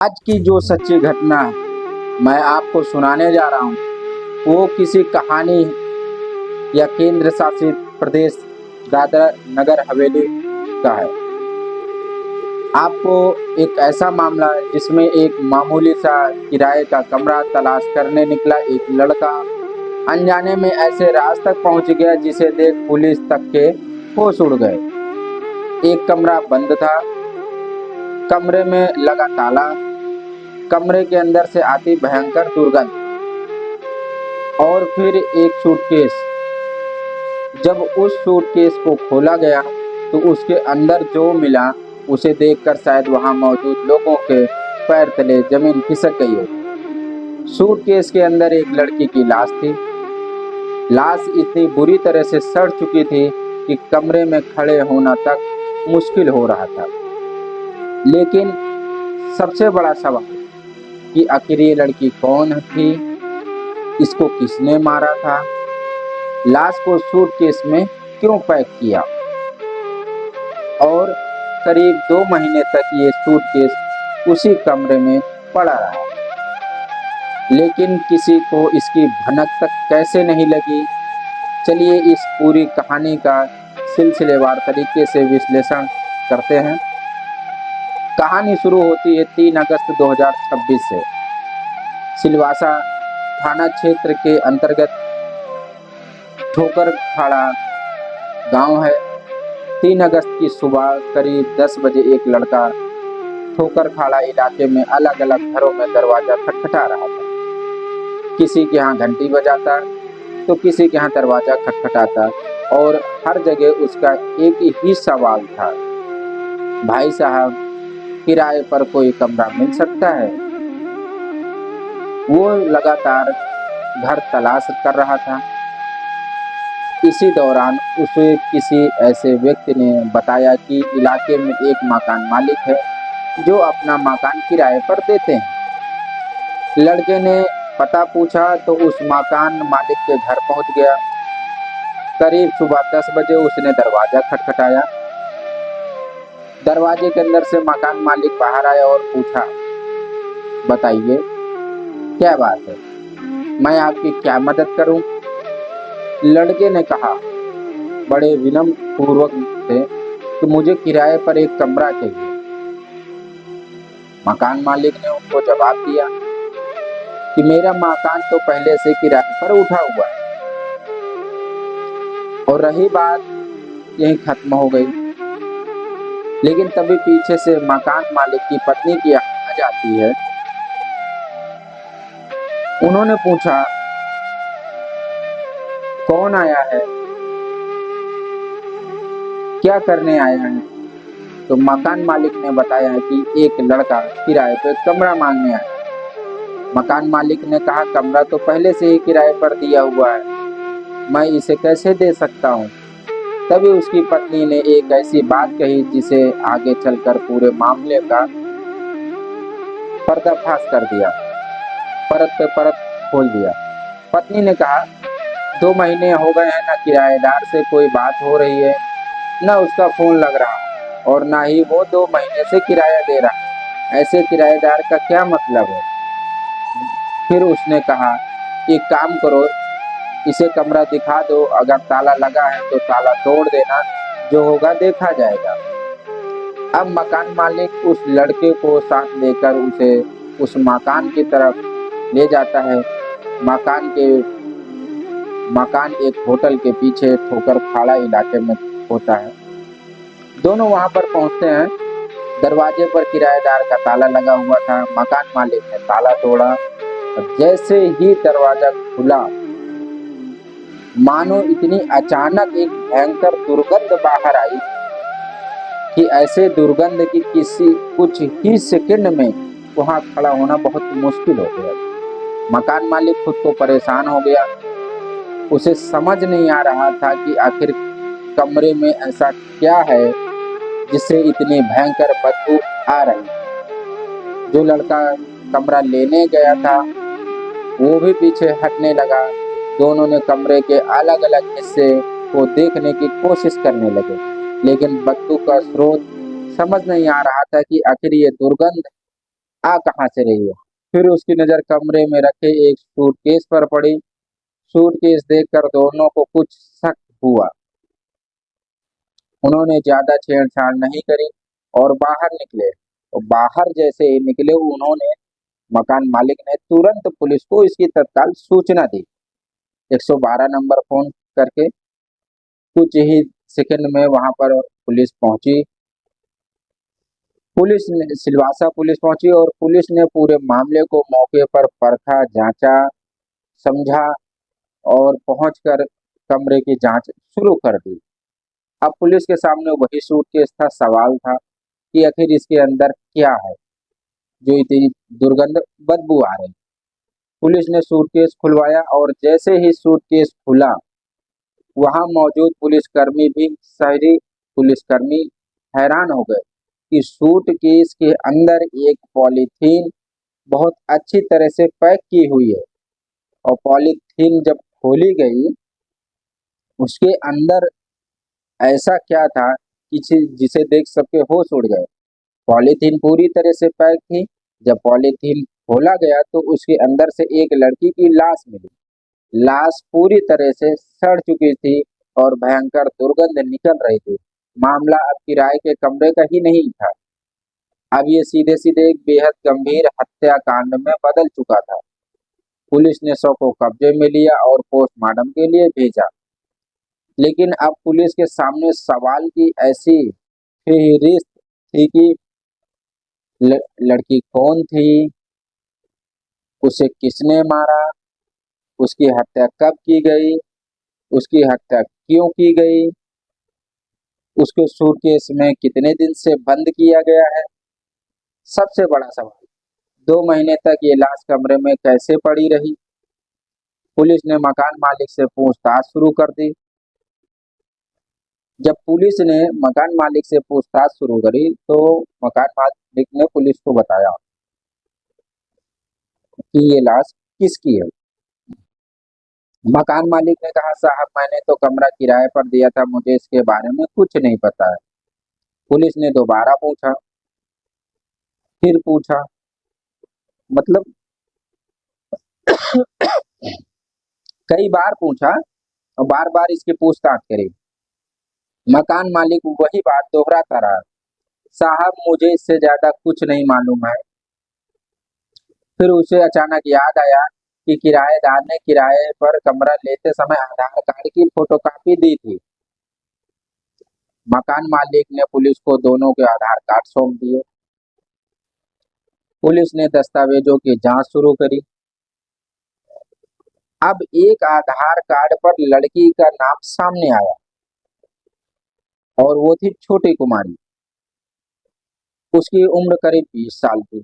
आज की जो सच्ची घटना मैं आपको सुनाने जा रहा हूँ वो किसी कहानी या केंद्र शासित प्रदेश दादरा नगर हवेली का है। आपको एक ऐसा मामला जिसमें एक मामूली सा किराए का कमरा तलाश करने निकला एक लड़का अनजाने में ऐसे राज तक पहुंच गया जिसे देख पुलिस तक के होश उड़ गए। एक कमरा बंद था, कमरे में लगा ताला, कमरे के अंदर से आती भयंकर दुर्गंध और फिर एक सूटकेस। जब उस सूटकेस को खोला गया तो उसके अंदर जो मिला उसे देखकर शायद वहां मौजूद लोगों के पैर तले जमीन खिसक गई हो। सूटकेस के अंदर एक लड़की की लाश थी। लाश इतनी बुरी तरह से सड़ चुकी थी कि कमरे में खड़े होना तक मुश्किल हो रहा था। लेकिन सबसे बड़ा सवाल कि आखिर ये लड़की कौन थी, इसको किसने मारा था, लाश को सूटकेस में क्यों पैक किया और करीब 2 महीने तक ये सूटकेस उसी कमरे में पड़ा रहा। लेकिन किसी को इसकी भनक तक कैसे नहीं लगी। चलिए इस पूरी कहानी का सिलसिलेवार तरीके से विश्लेषण करते हैं। कहानी शुरू होती है 3 अगस्त 2026 से। सिलवासा थाना क्षेत्र के अंतर्गत ठोकर खाड़ा गांव है। 3 अगस्त की सुबह करीब 10 बजे एक लड़का ठोकर खाड़ा इलाके में अलग अलग घरों में दरवाजा खटखटा रहा था। किसी के यहाँ घंटी बजाता तो किसी के यहाँ दरवाजा खटखटाता और हर जगह उसका एक ही सवाल था, भाई साहब किराए पर कोई कमरा मिल सकता है। वो लगातार घर तलाश कर रहा था। इसी दौरान उसे किसी ऐसे व्यक्ति ने बताया कि इलाके में एक मकान मालिक है जो अपना मकान किराए पर देते हैं। लड़के ने पता पूछा तो उस मकान मालिक के घर पहुंच गया। करीब सुबह 10 बजे उसने दरवाजा खटखटाया। दरवाजे के अंदर से मकान मालिक बाहर आया और पूछा, बताइए क्या बात है, मैं आपकी क्या मदद करूं। लड़के ने कहा बड़े विनम्र पूर्वक से कि मुझे किराए पर एक कमरा चाहिए। मकान मालिक ने उनको जवाब दिया कि मेरा मकान तो पहले से किराए पर उठा हुआ है। और रही बात यही खत्म हो गई। लेकिन तभी पीछे से मकान मालिक की पत्नी की आवाज आती है। उन्होंने पूछा कौन आया है, क्या करने आया है। तो मकान मालिक ने बताया कि एक लड़का किराए पर कमरा मांगने आया। मकान मालिक ने कहा कमरा तो पहले से ही किराए पर दिया हुआ है, मैं इसे कैसे दे सकता हूँ। तभी उसकी पत्नी ने एक ऐसी बात कही जिसे आगे चलकर पूरे मामले का पर्दाफाश कर दिया, परत पे परत खोल दिया। पत्नी ने कहा 2 महीने हो गए हैं, ना किराएदार से कोई बात हो रही है, ना उसका फोन लग रहा और ना ही वो 2 महीने से किराया दे रहा। ऐसे किराएदार का क्या मतलब है। फिर उसने कहा एक काम करो, इसे कमरा दिखा दो, अगर ताला लगा है तो ताला तोड़ देना, जो होगा देखा जाएगा। अब मकान मालिक उस लड़के को साथ लेकर उसे उस मकान की तरफ ले जाता है। मकान एक होटल के पीछे ठोकर खाड़ा इलाके में होता है। दोनों वहां पर पहुंचते हैं। दरवाजे पर किराएदार का ताला लगा हुआ था। मकान मालिक ने ताला तोड़ा और जैसे ही दरवाजा खुला मानो इतनी अचानक एक भयंकर दुर्गंध बाहर आई कि ऐसे दुर्गंध की कुछ ही सेकंड में वहां खड़ा होना बहुत मुश्किल हो गया। मकान मालिक खुद को परेशान हो गया। उसे समझ नहीं आ रहा था कि आखिर कमरे में ऐसा क्या है जिससे इतनी भयंकर बदबू आ रही। जो लड़का कमरा लेने गया था वो भी पीछे हटने लगा। दोनों ने कमरे के अलग अलग हिस्से को देखने की कोशिश करने लगे, लेकिन बदबू का स्रोत समझ नहीं आ रहा था कि आखिर ये दुर्गंध आ कहाँ से रही हो? फिर उसकी नज़र कमरे में रखे एक सूटकेस पर पड़ी। सूटकेस देखकर दोनों को कुछ शक हुआ। उन्होंने ज्यादा छेड़छाड़ नहीं करी और बाहर निकले। तो बाहर जैसे ही निकले, उन्होंने मकान मालिक ने तुरंत पुलिस को इसकी तत्काल सूचना दी। 112 नंबर फोन करके कुछ ही सेकंड में वहां पर पुलिस पहुंची। पुलिस ने सिलवासा पुलिस पहुंची और पुलिस ने पूरे मामले को मौके पर परखा, जांचा, समझा और पहुंचकर कमरे की जांच शुरू कर दी। अब पुलिस के सामने वही सूटकेस था। सवाल था कि आखिर इसके अंदर क्या है जो इतनी दुर्गंध बदबू आ रही। पुलिस ने सूटकेस खुलवाया और जैसे ही सूटकेस खुला, वहां मौजूद पुलिसकर्मी भी शहरी पुलिसकर्मी हैरान हो गए कि सूटकेस के अंदर एक पॉलीथीन बहुत अच्छी तरह से पैक की हुई है। और पॉलीथीन जब खोली गई, उसके अंदर ऐसा क्या था कि जिसे देख सबके होश उड़ गए। पॉलीथीन पूरी तरह से पैक थी। जब पॉलीथीन खोला गया तो उसके अंदर से एक लड़की की लाश मिली। लाश पूरी तरह से सड़ चुकी थी और भयंकर दुर्गंध निकल रही थी। मामला अब किराए के कमरे का ही नहीं था। अब ये सीधे सीधे एक बेहद गंभीर हत्याकांड में बदल चुका था। पुलिस ने शव को कब्जे में लिया और पोस्टमार्टम के लिए भेजा। लेकिन अब पुलिस के सामने सवाल की ऐसी फेहरिस्त थी कि लड़की कौन थी, उसे किसने मारा, उसकी हत्या कब की गई, उसकी हत्या क्यों की गई, उसको सूटकेस में कितने दिन से बंद किया गया है। सबसे बड़ा सवाल, 2 महीने तक ये लाश कमरे में कैसे पड़ी रही। पुलिस ने मकान मालिक से पूछताछ शुरू कर दी। जब पुलिस ने मकान मालिक से पूछताछ शुरू करी तो मकान मालिक ने पुलिस को बताया कि ये लाश किसकी है। मकान मालिक ने कहा, साहब मैंने तो कमरा किराए पर दिया था, मुझे इसके बारे में कुछ नहीं पता है। पुलिस ने दोबारा पूछा, फिर पूछा, मतलब कई बार पूछा और बार बार इसकी पूछताछ करी। मकान मालिक वही बात दोहराता रहा, साहब मुझे इससे ज्यादा कुछ नहीं मालूम है। फिर उसे अचानक याद आया कि किराएदार ने किराए पर कमरा लेते समय आधार कार्ड की फोटोकॉपी दी थी। मकान मालिक ने पुलिस को दोनों के आधार कार्ड सौंप दिए। पुलिस ने दस्तावेजों की जांच शुरू करी। अब एक आधार कार्ड पर लड़की का नाम सामने आया और वो थी छोटी कुमारी। उसकी उम्र करीब 20 साल थी।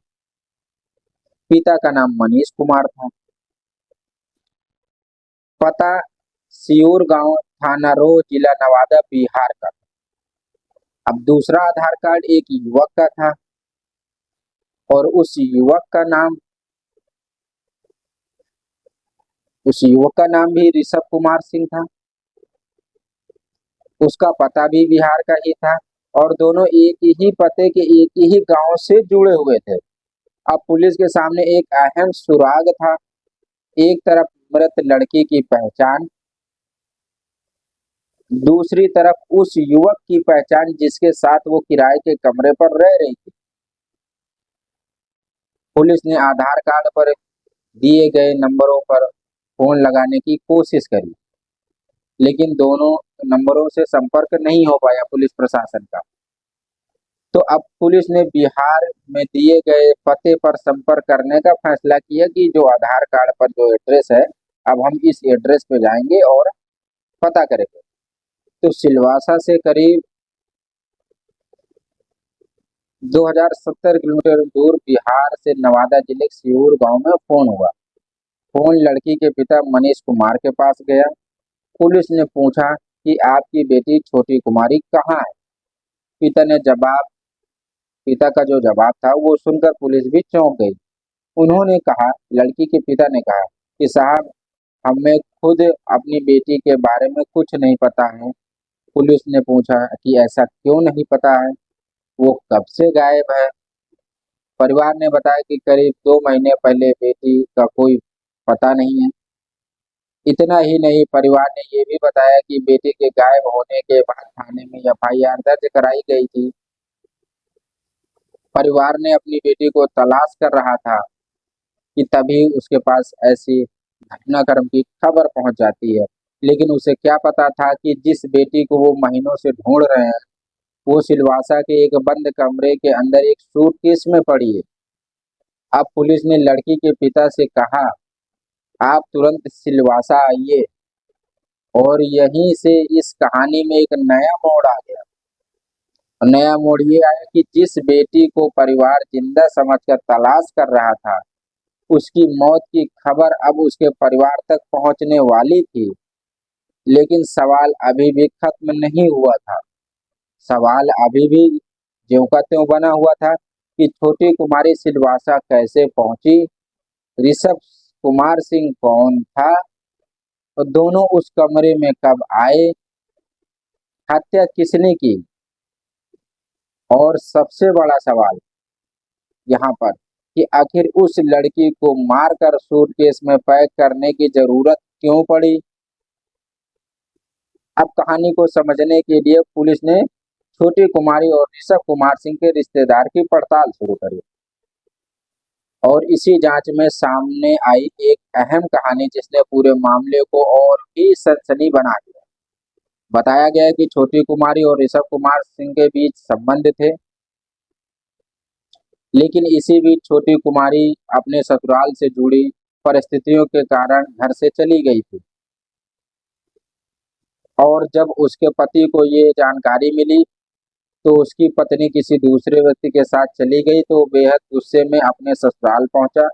पिता का नाम मनीष कुमार था। पता सियूर गांव, थाना रोह, जिला नवादा, बिहार का। अब दूसरा आधार कार्ड एक युवक का था और उस युवक का नाम भी ऋषभ कुमार सिंह था। उसका पता भी बिहार का ही था और दोनों एक ही पते के एक ही गांव से जुड़े हुए थे। अब पुलिस के सामने एक अहम सुराग था। एक तरफ मृत लड़की की पहचान, दूसरी तरफ उस युवक की पहचान जिसके साथ वो किराए के कमरे पर रह रही थी। पुलिस ने आधार कार्ड पर दिए गए नंबरों पर फोन लगाने की कोशिश करी, लेकिन दोनों नंबरों से संपर्क नहीं हो पाया पुलिस प्रशासन का। तो अब पुलिस ने बिहार में दिए गए पते पर संपर्क करने का फैसला किया कि जो आधार कार्ड पर जो एड्रेस है, अब हम इस एड्रेस पे जाएंगे और पता करेंगे। तो सिलवासा से करीब 2070 किलोमीटर दूर बिहार से नवादा जिले के सियूर गांव में फोन हुआ। फोन लड़की के पिता मनीष कुमार के पास गया। पुलिस ने पूछा कि आपकी बेटी छोटी कुमारी कहाँ है। पिता ने जवाब पिता का जो जवाब था वो सुनकर पुलिस भी चौंक गई। उन्होंने कहा, लड़की के पिता ने कहा कि साहब हमें खुद अपनी बेटी के बारे में कुछ नहीं पता है। पुलिस ने पूछा कि ऐसा क्यों नहीं पता है, वो कब से गायब है। परिवार ने बताया कि करीब 2 महीने पहले बेटी का कोई पता नहीं है। इतना ही नहीं, परिवार ने ये भी बताया कि बेटी के गायब होने के बाद थाने में एफआईआर दर्ज कराई गई थी। परिवार ने अपनी बेटी को तलाश कर रहा था कि तभी उसके पास ऐसी घटनाक्रम की खबर पहुंच जाती है। लेकिन उसे क्या पता था कि जिस बेटी को वो महीनों से ढूंढ रहे हैं, वो सिलवासा के एक बंद कमरे के अंदर एक सूटकेस में पड़ी है। अब पुलिस ने लड़की के पिता से कहा, आप तुरंत सिलवासा आइए। और यहीं से इस कहानी में एक नया मोड़ आ गया। नया मोड़ ये आया कि जिस बेटी को परिवार जिंदा समझकर तलाश कर रहा था, उसकी मौत की खबर अब उसके परिवार तक पहुंचने वाली थी। लेकिन सवाल अभी भी खत्म नहीं हुआ था। सवाल अभी भी ज्यों का त्यों बना हुआ था कि छोटी कुमारी सिलवासा कैसे पहुंची, ऋषभ कुमार सिंह कौन था, और दोनों उस कमरे में कब आए, हत्या किसने की। और सबसे बड़ा सवाल यहाँ पर कि आखिर उस लड़की को मारकर सूटकेस में पैक करने की जरूरत क्यों पड़ी। अब कहानी को समझने के लिए पुलिस ने छोटी कुमारी और ऋषभ कुमार सिंह के रिश्तेदार की पड़ताल शुरू करी। और इसी जांच में सामने आई एक अहम कहानी जिसने पूरे मामले को और भी सनसनी बना दिया। बताया गया है कि छोटी कुमारी और ऋषभ कुमार सिंह के बीच संबंध थे, लेकिन इसी बीच छोटी कुमारी अपने ससुराल से जुड़ी परिस्थितियों के कारण घर से चली गई थी। और जब उसके पति को ये जानकारी मिली तो उसकी पत्नी किसी दूसरे व्यक्ति के साथ चली गई, तो बेहद गुस्से में अपने ससुराल पहुंचा।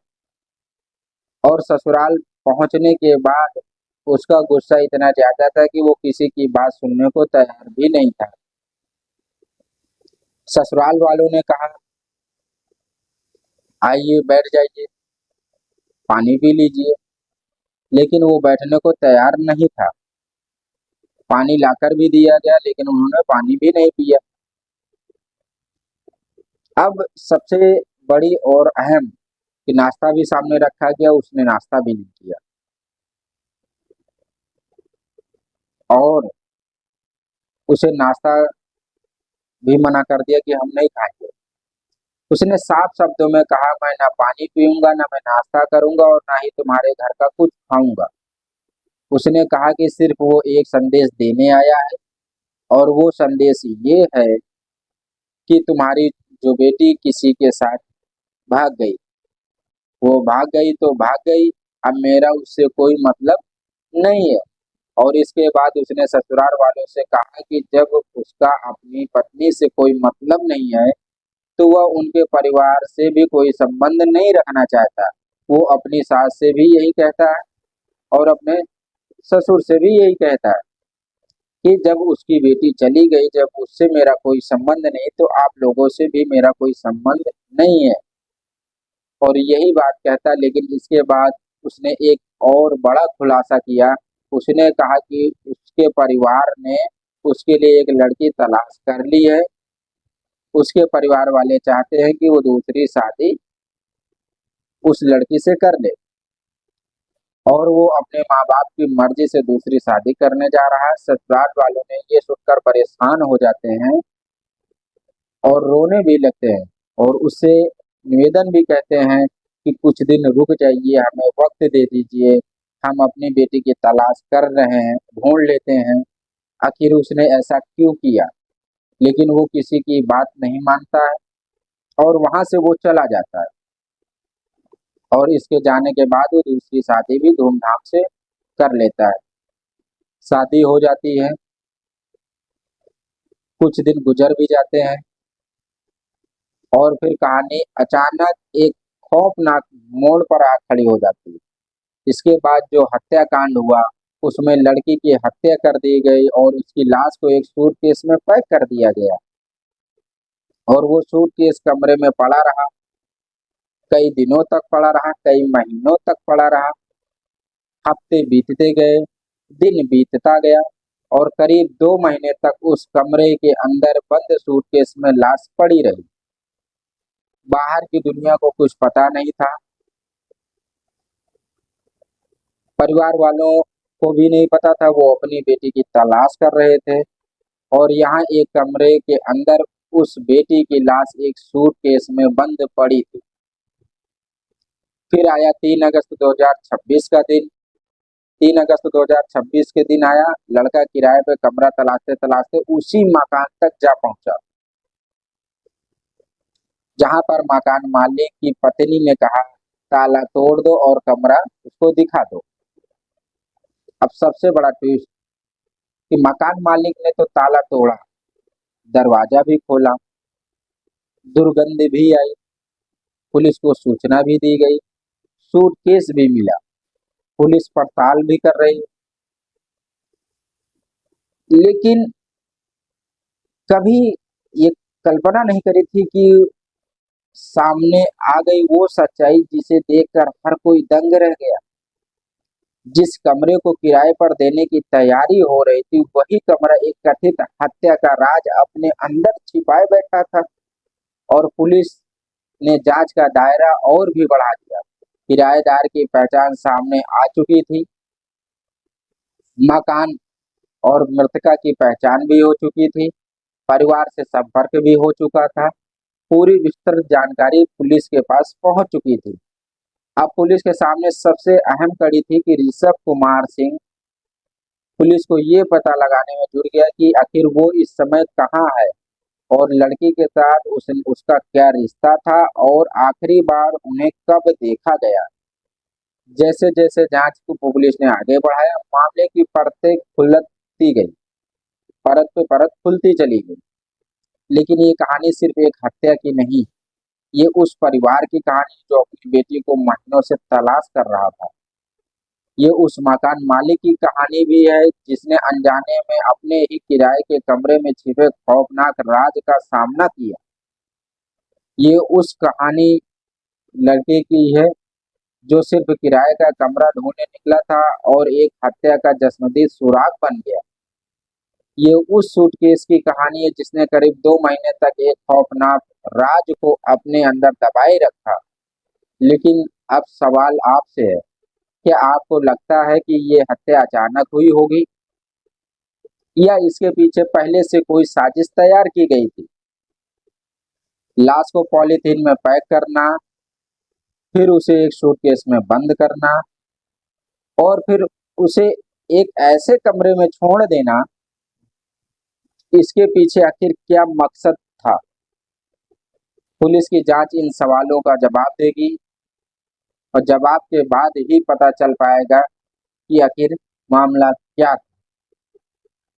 और ससुराल पहुंचने के बाद उसका गुस्सा इतना ज्यादा था कि वो किसी की बात सुनने को तैयार भी नहीं था। ससुराल वालों ने कहा, आइए बैठ जाइए, पानी पी लीजिए, लेकिन वो बैठने को तैयार नहीं था। पानी लाकर भी दिया गया, लेकिन उन्होंने पानी भी नहीं पिया। अब सबसे बड़ी और अहम कि नाश्ता भी सामने रखा गया, उसने नाश्ता भी नहीं किया। और उसे नाश्ता भी मना कर दिया कि हम नहीं खाएंगे। उसने साफ शब्दों में कहा, मैं ना पानी पीऊंगा, ना मैं नाश्ता करूंगा, और ना ही तुम्हारे घर का कुछ खाऊंगा। उसने कहा कि सिर्फ वो एक संदेश देने आया है, और वो संदेश ये है कि तुम्हारी जो बेटी किसी के साथ भाग गई, वो भाग गई तो भाग गई, अब मेरा उससे कोई मतलब नहीं है। और इसके बाद उसने ससुराल वालों से कहा कि जब उसका अपनी पत्नी से कोई मतलब नहीं है, तो वह उनके परिवार से भी कोई संबंध नहीं रखना चाहता। वो अपनी सास से भी यही कहता है और अपने ससुर से भी यही कहता है कि जब उसकी बेटी चली गई, जब उससे मेरा कोई संबंध नहीं, तो आप लोगों से भी मेरा कोई संबंध नहीं है। और यही बात कहता, लेकिन इसके बाद उसने एक और बड़ा खुलासा किया। उसने कहा कि उसके परिवार ने उसके लिए एक लड़की तलाश कर ली है। उसके परिवार वाले चाहते हैं कि वो दूसरी शादी उस लड़की से कर ले, और वो अपने माँ बाप की मर्जी से दूसरी शादी करने जा रहा है। ससुराल वालों ने ये सुनकर परेशान हो जाते हैं और रोने भी लगते हैं, और उससे निवेदन भी कहते हैं कि कुछ दिन रुक जाइए, हमें वक्त दे दीजिए, हम अपनी बेटी की तलाश कर रहे हैं, ढूंढ लेते हैं आखिर उसने ऐसा क्यों किया। लेकिन वो किसी की बात नहीं मानता है और वहां से वो चला जाता है। और इसके जाने के बाद वो दूसरी शादी भी धूमधाम से कर लेता है। शादी हो जाती है, कुछ दिन गुजर भी जाते हैं, और फिर कहानी अचानक एक खौफनाक मोड़ पर आ खड़ी हो जाती है। इसके बाद जो हत्याकांड हुआ, उसमें लड़की की हत्या कर दी गई और उसकी लाश को एक सूटकेस में पैक कर दिया गया, और वो सूटकेस कमरे में पड़ा रहा। कई दिनों तक पड़ा रहा, कई महीनों तक पड़ा रहा। हफ्ते बीतते गए, दिन बीतता गया, और करीब 2 महीने तक उस कमरे के अंदर बंद सूटकेस में लाश पड़ी रही। बाहर की दुनिया को कुछ पता नहीं था, परिवार वालों को भी नहीं पता था। वो अपनी बेटी की तलाश कर रहे थे और यहाँ एक कमरे के अंदर उस बेटी की लाश एक सूटकेस में बंद पड़ी थी। फिर आया 3 अगस्त 2026 का दिन। 3 अगस्त 2026 के दिन आया, लड़का किराए पे कमरा तलाशते तलाशते उसी मकान तक जा पहुंचा जहां पर मकान मालिक की पत्नी ने कहा, ताला तोड़ दो और कमरा उसको दिखा दो। अब सबसे बड़ा ट्विस्ट कि मकान मालिक ने तो ताला तोड़ा, दरवाजा भी खोला, दुर्गंध भी आई, पुलिस को सूचना भी दी गई, सूटकेस भी मिला, पुलिस पड़ताल भी कर रही, लेकिन कभी ये कल्पना नहीं करी थी कि सामने आ गई वो सच्चाई जिसे देखकर हर कोई दंग रह गया। जिस कमरे को किराए पर देने की तैयारी हो रही थी, वही कमरा एक कथित हत्या का राज अपने अंदर छिपाए बैठा था और पुलिस ने जांच का दायरा और भी बढ़ा दिया। किराएदार की पहचान सामने आ चुकी थी, मकान और मृतका की पहचान भी हो चुकी थी, परिवार से संपर्क भी हो चुका था, पूरी विस्तृत जानकारी पुलिस के पास पहुंच चुकी थी। अब पुलिस के सामने सबसे अहम कड़ी थी कि ऋषभ कुमार सिंह पुलिस को ये पता लगाने में जुट गया कि आखिर वो इस समय कहाँ है और लड़की के साथ उसका क्या रिश्ता था और आखिरी बार उन्हें कब देखा गया। जैसे जैसे जांच को पुलिस ने आगे बढ़ाया, मामले की परतें खुलती गई, परत पे परत खुलती चली गई। लेकिन ये कहानी सिर्फ एक हत्या की नहीं, ये उस परिवार की कहानी जो अपनी बेटी को महीनों से तलाश कर रहा था। ये उस मकान मालिक की कहानी भी है जिसने अनजाने में अपने ही किराए के कमरे में छिपे खौफनाक राज का सामना किया। ये उस कहानी लड़के की है जो सिर्फ किराए का कमरा ढूंढने निकला था और एक हत्या का जस्मदी सुराग बन गया। ये उस सूटकेस की कहानी है जिसने करीब 2 महीने तक एक खौफनाक राज को अपने अंदर दबाए रखा। लेकिन अब सवाल आपसे है, क्या आपको लगता है कि ये हत्या अचानक हुई होगी या इसके पीछे पहले से कोई साजिश तैयार की गई थी? लाश को पॉलीथीन में पैक करना, फिर उसे एक सूटकेस में बंद करना और फिर उसे एक ऐसे कमरे में छोड़ देना, इसके पीछे आखिर क्या मकसद था? पुलिस की जांच इन सवालों का जवाब देगी और जवाब के बाद ही पता चल पाएगा कि आखिर मामला क्या था।